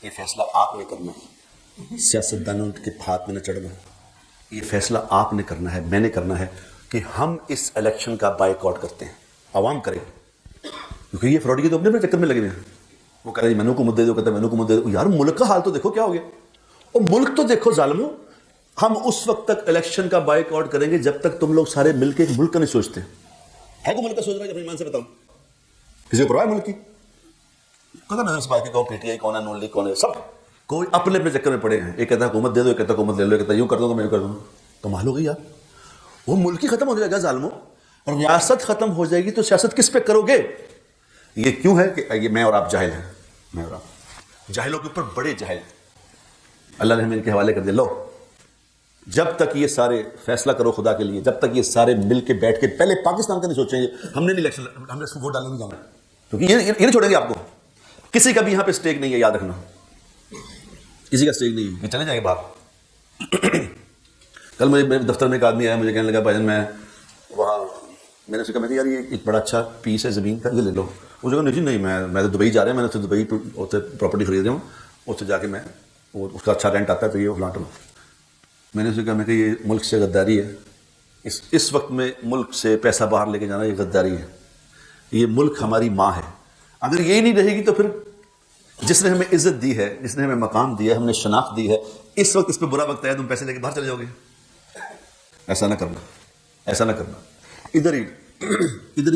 یہ فیصلہ آپ نے کرنا ہے، سیاستدانوں کے ہاتھ میں نہ چڑھنا، یہ فیصلہ آپ نے کرنا ہے، میں نے کرنا ہے کہ ہم اس الیکشن کا بائیکاٹ کرتے ہیں، عوام کرے، کیونکہ یہ فراڈی کے تو اپنے چکر میں لگے ہوئے ہیں۔ وہ کہہ رہے ہیں میں نے حکومت دے دو، کہتا ہے میں نے حکومت دے دو۔ یار ملک کا حال تو دیکھو کیا ہو گیا، اور ملک تو دیکھو ظالموں۔ ہم اس وقت تک الیکشن کا بائیکاٹ کریں گے جب تک تم لوگ سارے مل کے ملک کا نہیں سوچتے۔ ہے کوئی ملک کا سوچ رہا ہے؟ اپنے ایمان سے بتاؤ، کسی کو پرواہ ہے ملک کی؟ پتہ نہیں اس بات کی کون پی ٹی آئی کون ہے، نون لیگ کون ہے، سب کوئی اپنے اپنے چکر میں پڑے ہیں۔ ایک کہتا ہے حکومت دے دو، ایک کہتا ہے حکومت لے لو، ایک کہتا ہے یوں کر دو تو میں یوں کر دوں۔ کمال ہو گئی یار، وہ ملک ہی ختم ہو جائے گا ظالموں، اور ریاست ختم ہو جائے گی تو سیاست کس پہ کرو گے؟ یہ کیوں ہے کہ یہ میں اور آپ جاہل ہیں، میں اور آپ جاہلوں کے اوپر بڑے جاہل، اللہ نے ہمیں ان کے حوالے کر دیا۔ لو جب تک یہ سارے فیصلہ کرو خدا کے لیے، جب تک یہ سارے مل کے بیٹھ کے پہلے پاکستان کا نہیں سوچیں گے، ہم نے نہیں الیکشن، ہم نے اس کو ووٹ ڈالنے نہیں جانا، کیونکہ یہ نہیں چھوڑیں گے آپ کو۔ کسی کا بھی یہاں پہ اسٹیک نہیں ہے، یاد رکھنا، کسی کا اسٹیک نہیں ہے، یہ چلے جائیں گے باہر۔ کل مجھے میرے دفتر میں ایک آدمی آیا، مجھے کہنے لگا بھائی میں وہاں، میں نے اسے کہا میں کہ یار یہ ایک بڑا اچھا پیس ہے زمین کا، یہ لے لو۔ اس نے کہا نہیں میں تو دبئی جا رہا ہوں، میں نے دبئی اتنے پراپرٹی خرید رہا ہوں، اس سے جا کے میں اس کا اچھا رینٹ آتا ہے تو یہ فلاں لوں۔ میں نے اسے کہا میں کہ یہ ملک سے غداری ہے، اس وقت میں ملک سے پیسہ باہر لے کے جانا یہ غداری ہے۔ یہ ملک ہماری ماں ہے، اگر یہی نہیں رہے گی تو پھر جس نے ہمیں عزت دی ہے، جس نے ہمیں مقام دیا ہے، ہم نے شناخت دی ہے، اس وقت اس پہ برا وقت ہے تم پیسے لے کے باہر چلے جاؤ گے۔ ایسا نہ کرنا، ایسا نہ کرنا، ادھر ہی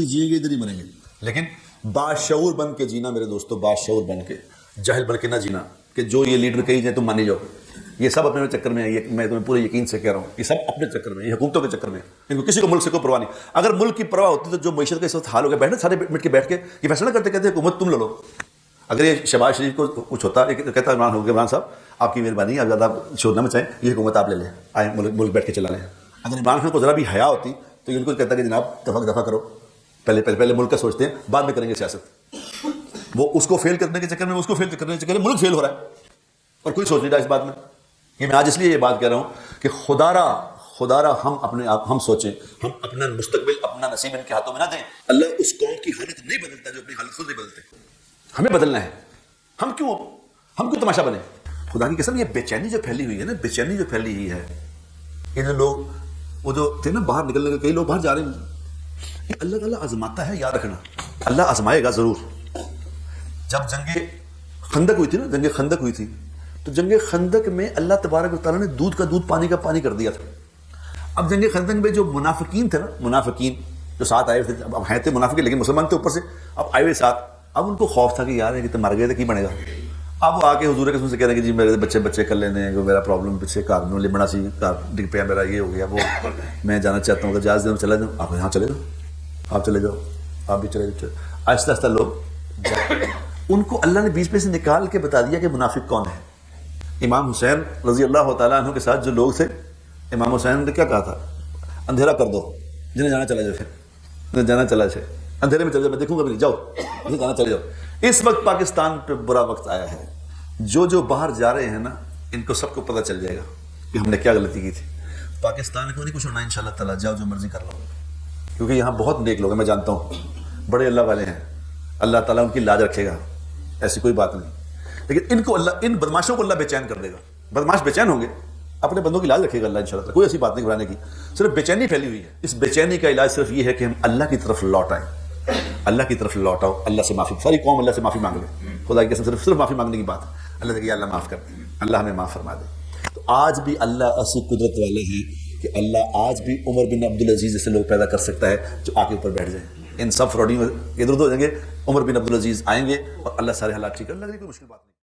جئیں گے، ادھر ہی مریں گے۔ لیکن باشعور بن کے جینا میرے دوستو، باشعور بن کے، جاہل بن کے نہ جینا کہ جو یہ لیڈر کہی جائے تم مانی جاؤ۔ یہ سب اپنے چکر میں ہے، یہ میں تمہیں پورے یقین سے کہہ رہا ہوں، یہ سب اپنے چکر میں، یہ حکومتوں کے چکر میں، ان کو کسی کو ملک سے کوئی پرواہ نہیں۔ اگر ملک کی پرواہ ہوتی تو جو معیشت کا اس وقت حال ہو گیا، بیٹھے سارے مٹ کے بیٹھ کے یہ فیصلہ کرتے کہتے حکومت تم لے لو۔ اگر یہ شہباز شریف کو کچھ ہوتا کہتا عمران صاحب آپ کی مہربانی ہے، آپ زیادہ شور نہ مچائیں، یہ حکومت آپ لے لیں، آئیں ملک بیٹھ کے چلا لیں۔ اگر عمران خان کو ذرا بھی حیا ہوتی تو ان کو کہتا کہ جناب دفعہ کرو، پہلے ملک کا سوچتے ہیں، بعد میں کریں گے سیاست۔ وہ اس کو فیل کرنے کے چکر میں، اس کو فیل کرنے کے چکر میں ملک فیل ہو رہا ہے اور کوئی سوچ نہیں رہا اس بات میں۔ یہ میں آج اس لیے یہ بات کہہ رہا ہوں کہ خدا را ہم سوچیں، ہم اپنا مستقبل، اپنا نصیب ان کے ہاتھوں میں نہ دیں۔ اللہ اس قوم کی حالت نہیں بدلتا جو اپنی حالت خود نہیں بدلتے، ہمیں بدلنا ہے۔ ہم کیوں تماشا بنے؟ خدا کی قسم یہ بے چینی جو پھیلی ہوئی ہے نا، بے چینی جو پھیلی ہوئی ہے، یہ لوگ وہ جو تھے نا باہر نکلنے کے، کئی لوگ باہر جا رہے ہیں، اللہ تعالیٰ آزماتا ہے، یاد رکھنا اللہ آزمائے گا ضرور۔ جب جنگ خندق ہوئی تھی نا، جنگ خندق ہوئی تھی، تو جنگ خندق میں اللہ تبارک و تعالیٰ نے دودھ کا دودھ پانی کا پانی کر دیا تھا۔ اب جنگ خندق میں جو منافقین تھے نا، منافقین جو ساتھ آئے ہوئے تھے، اب ہیں تھے منافقین لیکن مسلمان تھے اوپر سے، اب آئے ہوئے ساتھ، اب ان کو خوف تھا کہ یار یہ تو مر گئے تھے کی بنے گا۔ اب وہ آ کے حضور کے سے کہہ رہے ہیں کہ جی میرے بچے کر لینے ہیں، میرا پرابلم پیچھے کار میں بڑا سی کار ڈگ پیا، میرا یہ ہو گیا، وہ میں جانا چاہتا ہوں، اگر جہاز دے چلا جاؤں، آپ یہاں چلے جاؤ، آپ چلے جاؤ، آپ بھی چلے جاؤ۔ آہستہ آہستہ لوگ ان کو اللہ نے بیچ میں سے نکال کے بتا دیا کہ منافق کون ہے۔ امام حسین رضی اللہ تعالیٰ عنہ کے ساتھ جو لوگ تھے، امام حسین نے کیا کہا تھا؟ اندھیرا کر دو، جنہیں جانا چلا جائے، جنہیں جانا چلا جائے، اندھیرے میں چلے جاؤ، میں دیکھوں گا بھی نہیں، جاؤ جنہیں جانا چلے جاؤ۔ اس وقت پاکستان پہ برا وقت آیا ہے، جو باہر جا رہے ہیں نا، ان کو سب کو پتہ چل جائے گا کہ ہم نے کیا غلطی کی تھی۔ پاکستان کو نہیں کچھ ہونا انشاءاللہ تعالیٰ، جاؤ جو مرضی کر لو، کیونکہ یہاں بہت نیک لوگ ہیں، میں جانتا ہوں، بڑے اللہ والے ہیں، اللہ تعالیٰ ان کی لاج رکھے گا، ایسی کوئی بات نہیں۔ لیکن ان کو اللہ، ان بدماشوں کو اللہ بے چین کر دے گا، بدماش بے چین ہوں گے، اپنے بندوں کی لاج رکھے گا اللہ انشاءاللہ، کوئی ایسی بات نہیں گھبرانے کی، صرف بے چینی پھیلی ہوئی ہے۔ اس بے چینی کا علاج صرف یہ ہے کہ ہم اللہ کی طرف لوٹ آئیں، اللہ کی طرف لوٹ آؤ، اللہ سے معافی، ساری قوم اللہ سے معافی مانگ لے، خدا کی قسم صرف معافی مانگنے کی بات ہے، اللہ سے کہ اللہ معاف کر دے، اللہ ہمیں معاف فرما دے۔ تو آج بھی اللہ ایسی قدرت والے ہیں کہ اللہ آج بھی عمر بن عبدالعزیز جیسے لوگ پیدا کر سکتا ہے جو آ کے اوپر بیٹھ جائیں، ان سب فراڈیوں ادھر ادھر ہو جائیں گے، عمر بن عبدالعزیز آئیں گے اور اللہ سارے حالات ٹھیک کر، اللہ کی کوئی مشکل بات نہیں۔